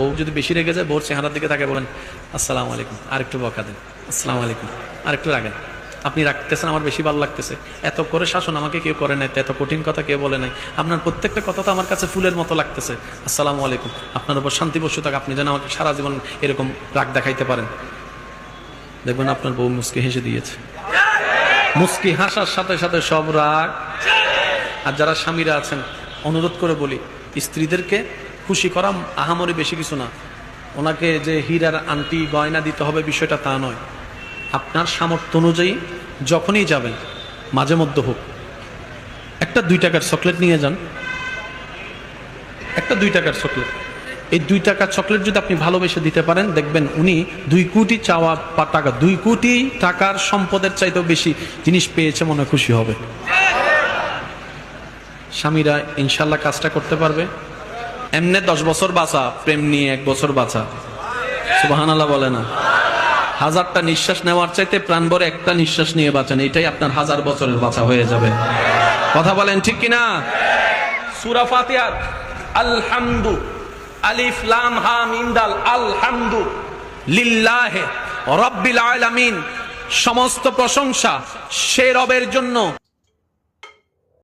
ও যদি বেশি রেগে যায়, বোর চেহারার দিকে তাকে বলেন আসসালামু আলাইকুম, আরেকটু বকা দেন, আসসালামু আলাইকুম, আরেকটু রাখেন, আপনি রাখতেছেন, আমার বেশি ভালো লাগতেছে, এত করে শাসন আমাকে কেউ করে নাই, এত কঠিন কথা কেউ বলে নাই, আপনার প্রত্যেকটা কথা তো আমার কাছে ফুলের মতো লাগতেছে, আসসালামু আলাইকুম, আপনার উপর শান্তি বসে থাক, আপনি যেন আমাকে সারা জীবন এরকম রাগ দেখাইতে পারেন। দেখবেন আপনার বউ মুস্কি হেসে দিয়েছে। মুস্কি হাসার সাথে সাথে সব রাগ। আর যারা স্বামীরা আছেন, অনুরোধ করে বলি, স্ত্রীদেরকে খুশি করা আহামরি বেশি কিছু না। ওনাকে যে হীরার আংটি গয়না দিতে হবে বিষয়টা তা নয়। আপনার সামর্থ্য অনুযায়ী যখনই যাবেন, মাঝে মধ্যে হোক, একটা 2 টাকার চকলেট নিয়ে যান। একটা 2 টাকার চকলেট, এই 2 টাকার চকলেট যদি আপনি ভালোবেসে দিতে পারেন, দেখবেন উনি 2 কোটি চাওয়া টাকা, 2 কোটি টাকার সম্পদের চাইতেও বেশি জিনিস পেয়েছে, মনে খুশি হবে। স্বামীরা ইনশাল্লাহ কাজটা করতে পারবে। এমনি 10 বছর বাঁচা, প্রেম নিয়ে 1 বছর বাঁচা, সুবহানাল্লাহ বলে না? 1000টা নিঃশ্বাস নেওয়ার চাইতে প্রাণ ভরে একটা নিঃশ্বাস নিয়ে বাঁচেন, এটাই আপনার 1000 বছরের বাঁচা হয়ে যাবে। কথা বলেন ঠিক কিনা? সূরা ফাতিহা আলহামদু, আলিফ লাম হা মিম দাল, আলহামদু লিল্লাহি রাব্বিল আলামিন, সমস্ত প্রশংসা সে রবের জন্য